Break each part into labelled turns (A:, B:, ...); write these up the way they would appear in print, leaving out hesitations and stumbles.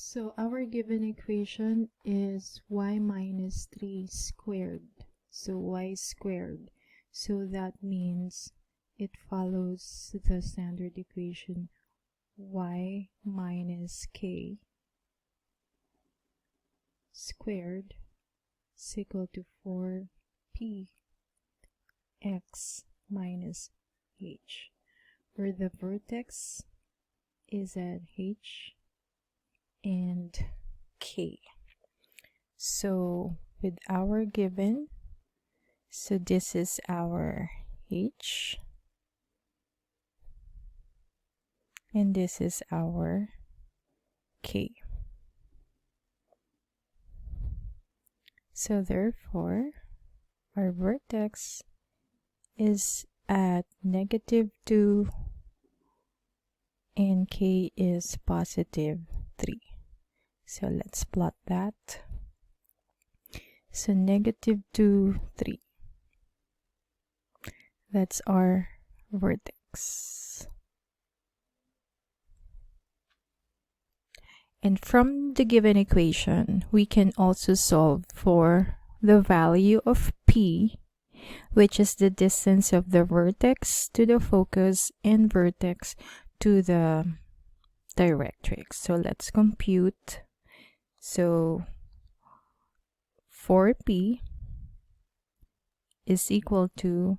A: So our given equation is y minus 3 squared. So y squared. So that means it follows the standard equation y minus k squared is equal to 4p x minus h, where the vertex is at h and k. So with our given, so this is our h and this is our k. So therefore our vertex is at -2 and k is +3. So let's plot that. So -2, 3. That's our vertex. And from the given equation, we can also solve for the value of p, which is the distance of the vertex to the focus and vertex to the directrix. So let's compute. So 4p is equal to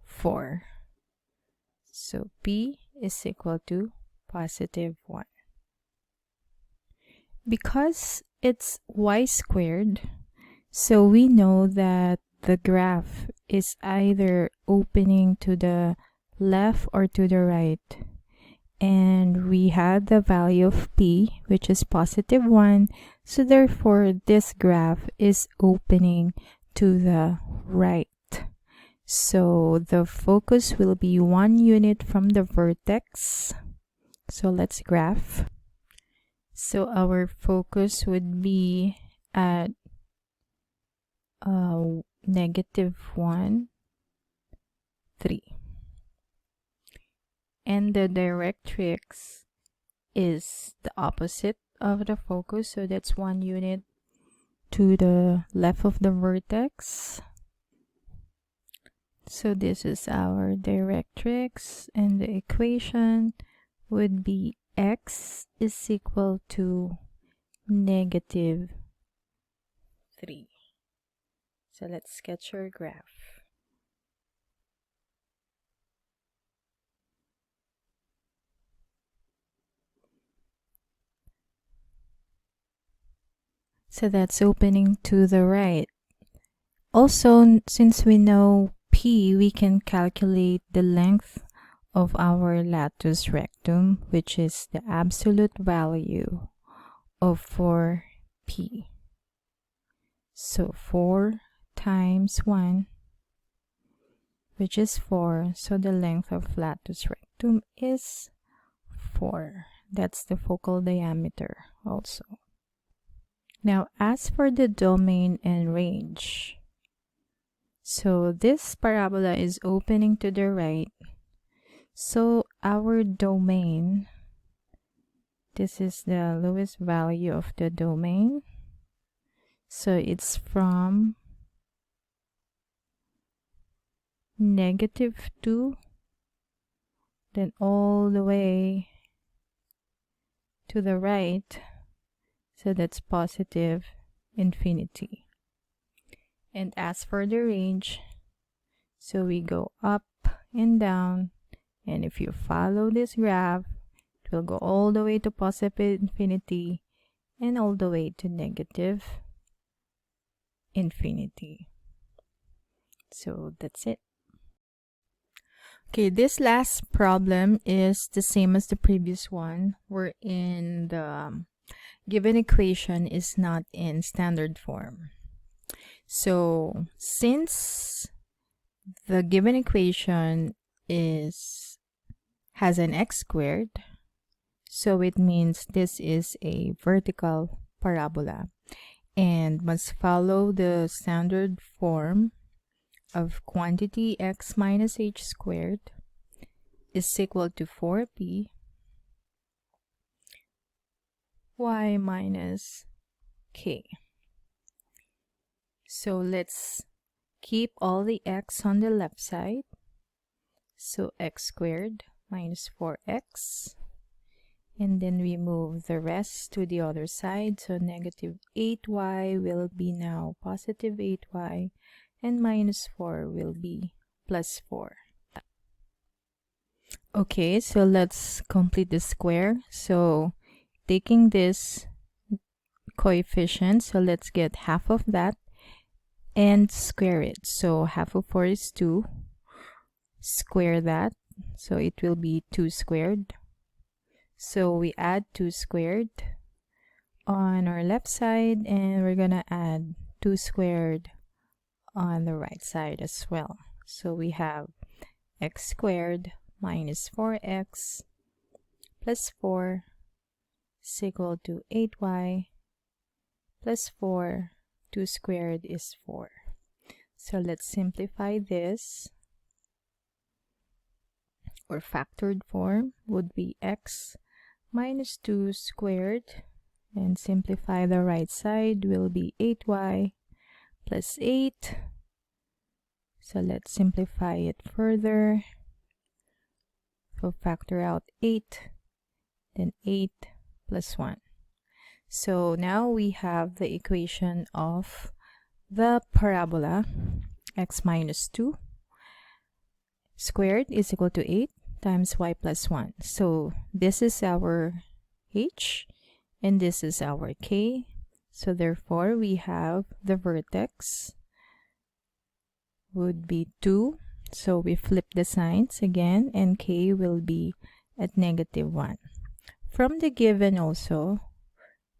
A: 4. So p is equal to +1. Because it's y squared, so we know that the graph is either opening to the left or to the right. And we had the value of p, which is +1. So therefore, this graph is opening to the right. So the focus will be 1 unit from the vertex. So let's graph. So our focus would be at -1, 3. And the directrix is the opposite of the focus, so that's 1 unit to the left of the vertex. So this is our directrix, and the equation would be x is equal to -3. So let's sketch our graph. So that's opening to the right. Also, since we know p, we can calculate the length of our latus rectum, which is the absolute value of 4p. So 4 times 1, which is 4. So the length of latus rectum is 4. That's the focal diameter also. Now, as for the domain and range, so this parabola is opening to the right. So our domain, this is the lowest value of the domain. So it's from -2, then all the way to the right. So that's +infinity. And as for the range, so we go up and down. And if you follow this graph, it will go all the way to +infinity and all the way to -infinity. So that's it. Okay, this last problem is the same as the previous one, wherein the given equation is not in standard form. So since the given equation has an x squared, so it means this is a vertical parabola and must follow the standard form of quantity x minus h squared is equal to 4p, y minus k. So let's keep all the x on the left side. So x squared minus 4x. And then we move the rest to the other side. So negative 8y will be now positive 8y. And minus 4 will be plus 4. Okay, so let's complete the square. So taking this coefficient, so let's get half of that and square it. So half of 4 is 2. Square that. So it will be 2 squared. So we add 2 squared on our left side, and we're gonna add 2 squared on the right side as well. So we have x squared minus 4x plus 4 is equal to 8y plus 4. 2 squared is 4. So let's simplify this. Or factored form would be x minus 2 squared, and simplify the right side will be 8y plus 8. So let's simplify it further. So factor out 8, then 8 plus 1. So now we have the equation of the parabola. X minus 2 squared is equal to 8 times y plus 1. So this is our h and this is our k. So therefore we have the vertex would be 2. So we flip the signs again, and k will be at negative 1. From the given also,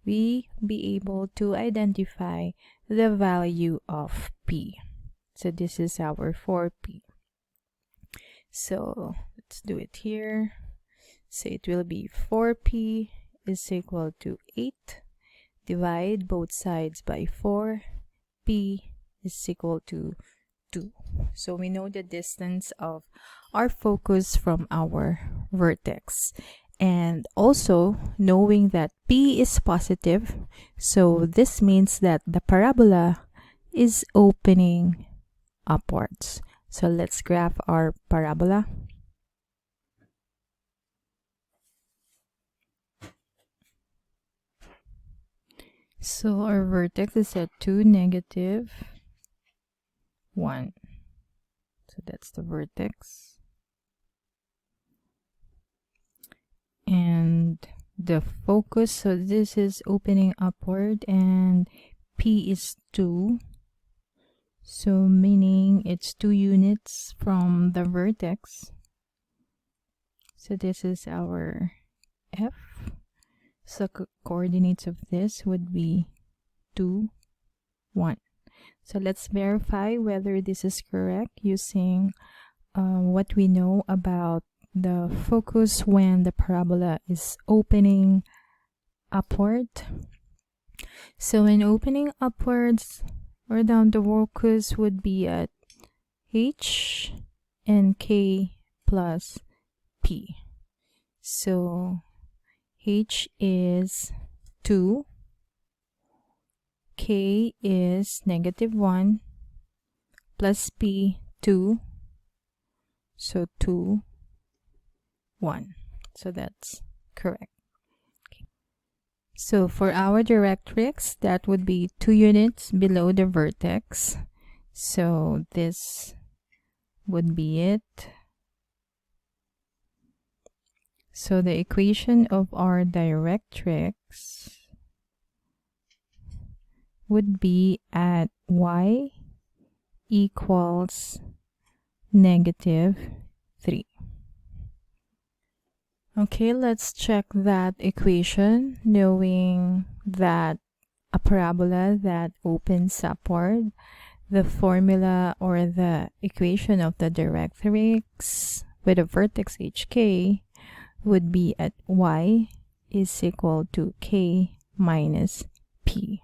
A: we be able to identify the value of p. So this is our 4p. So let's do it here. So it will be 4p is equal to 8. Divide both sides by 4. P is equal to 2. So we know the distance of our focus from our vertex. And also knowing that P is positive, so this means that the parabola is opening upwards. So let's graph our parabola. So our vertex is at 2, negative 1. So that's the vertex. And the focus, so this is opening upward, and P is 2. So meaning it's 2 units from the vertex. So this is our F. So coordinates of this would be 2, 1. So let's verify whether this is correct using what we know about the focus when the parabola is opening upward. So when opening upwards or down, the focus would be at H and K plus P. So H is 2, K is negative 1, plus P 2, so 2, 1. So that's correct. Okay. So for our directrix, that would be 2 units below the vertex. So this would be it. So the equation of our directrix would be at y equals negative 3. Okay, let's check that equation, knowing that a parabola that opens upward, the formula or the equation of the directrix with a vertex hk would be at y is equal to k minus p.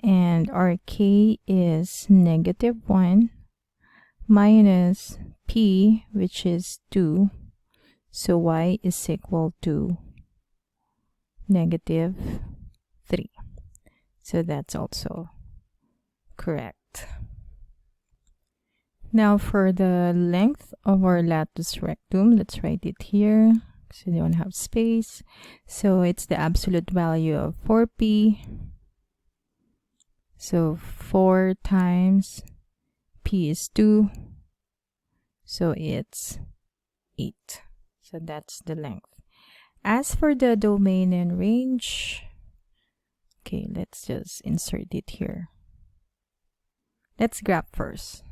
A: And our k is negative 1 minus p, which is 2. So y is equal to negative 3. So that's also correct. Now for the length of our latus rectum, let's write it here because we don't have space. So it's the absolute value of 4p. So 4 times p is 2. So it's 8. So that's the length. As for the domain and range, okay, let's just insert it here. Let's graph first.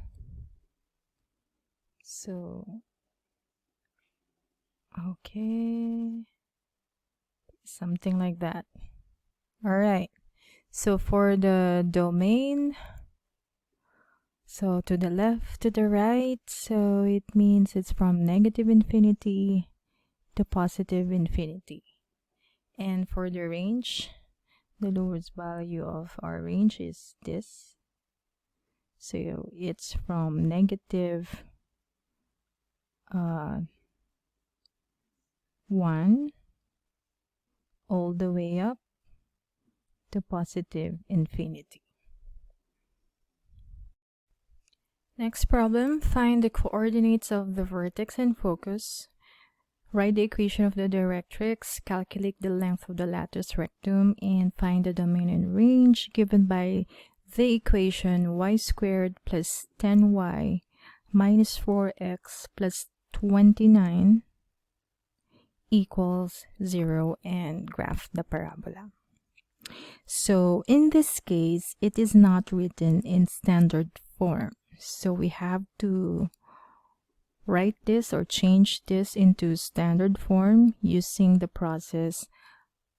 A: So, okay, something like that. All right. So for the domain, so to the left, to the right, so it means it's from negative infinity to positive infinity. And for the range, the lowest value of our range is this. So it's from negative 1 all the way up to positive infinity. Next problem, find the coordinates of the vertex and focus. Write the equation of the directrix, calculate the length of the latus rectum, and find the domain and range given by the equation y squared plus 10y minus 4x plus 29 equals 0, and graph the parabola. So in this case, it is not written in standard form. So we have to write this or change this into standard form using the process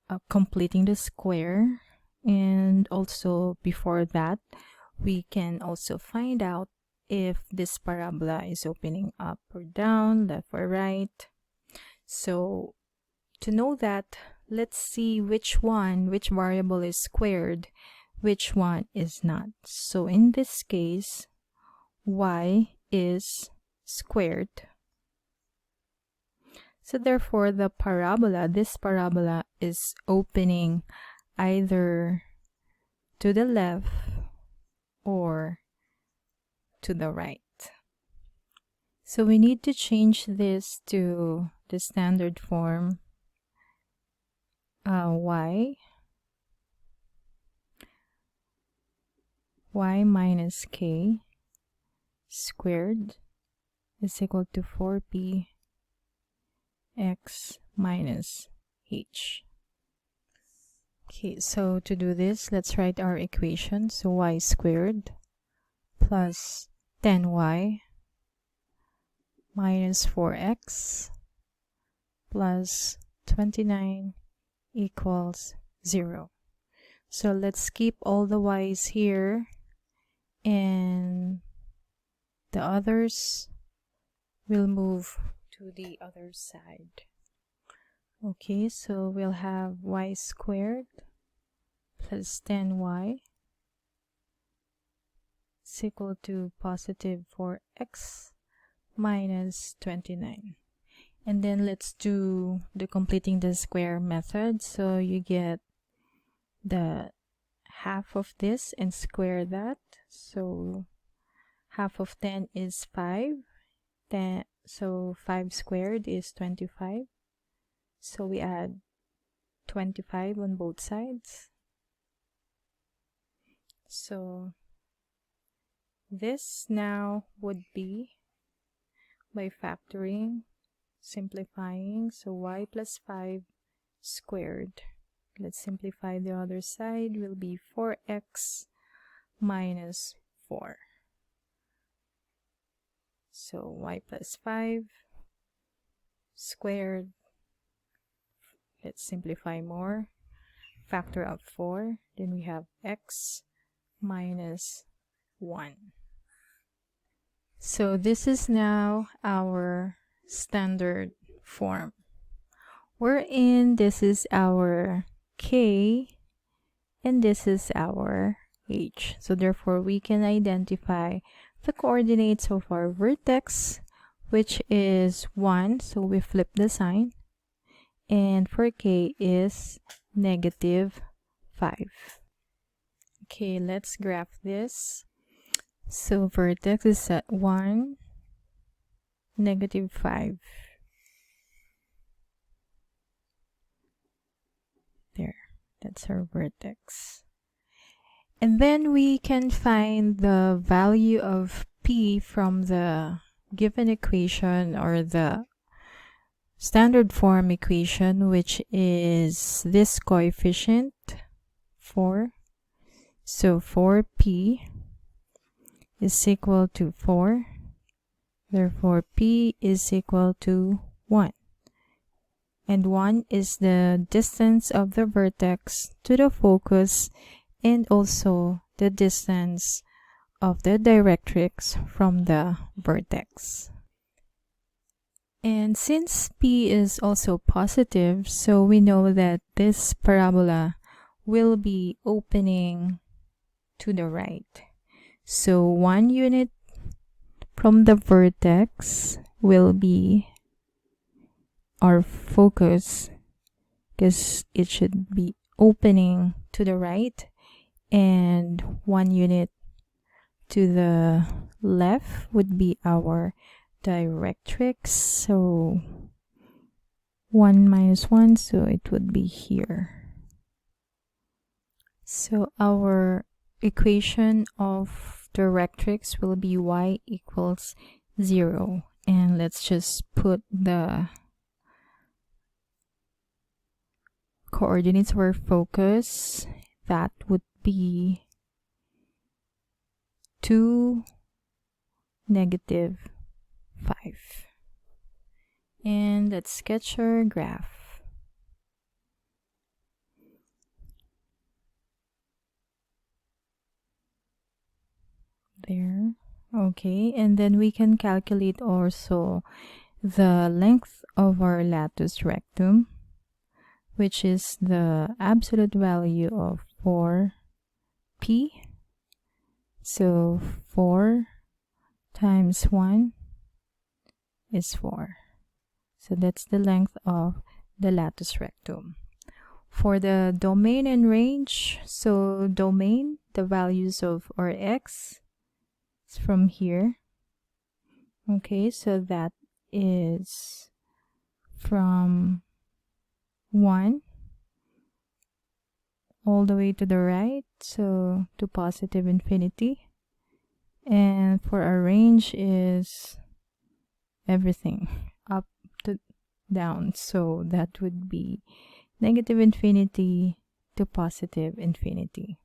A: of completing the square. And also before that, we can also find out if this parabola is opening up or down, left or right. So to know that, let's see which variable is squared, which one is not. So in this case, y is squared. So therefore, this parabola is opening either to the left or to the right. So we need to change this to the standard form. Y minus k squared is equal to 4p x minus h. Okay, so to do this, let's write our equation. So y squared plus 10y minus 4x plus 29 equals 0. So let's keep all the y's here, and the others will move to the other side. Okay, so we'll have y squared plus 10y is equal to positive 4x minus 29. And then let's do the completing the square method. So you get the half of this and square that. So half of 10 is 5. So 5 squared is 25. So we add 25 on both sides. So this now would be by factoring, simplifying. So y plus 5 squared. Let's simplify the other side. Will be 4x minus 4. So y plus 5 squared. Let's simplify more. Factor out 4. Then we have x minus 1. So this is now our standard form, wherein this is our k and this is our h. So therefore we can identify the coordinates of our vertex, which is 1, so we flip the sign, and for k is negative 5. Okay, let's graph this. So vertex is at 1, negative 5. There, that's our vertex. And then we can find the value of P from the given equation, or the standard form equation, which is this coefficient 4. So 4P is equal to 4. Therefore, P is equal to 1. And 1 is the distance of the vertex to the focus, and also the distance of the directrix from the vertex. And since P is also positive, so we know that this parabola will be opening to the right. So 1 unit from the vertex will be our focus, because it should be opening to the right, and 1 unit to the left would be our directrix. So 1 minus 1, so it would be here. So our equation of directrix will be y equals 0. And let's just put the coordinates of our focus. That would be 2, negative 5. And let's sketch our graph. There. Okay, and then we can calculate also the length of our latus rectum, which is the absolute value of 4P. So 4 times 1 is 4. So that's the length of the latus rectum. For the domain and range, so domain, the values of our x is from here. Okay, so that is from 1 all the way to the right, so to positive infinity. And for our range is everything up to down, so that would be negative infinity to positive infinity.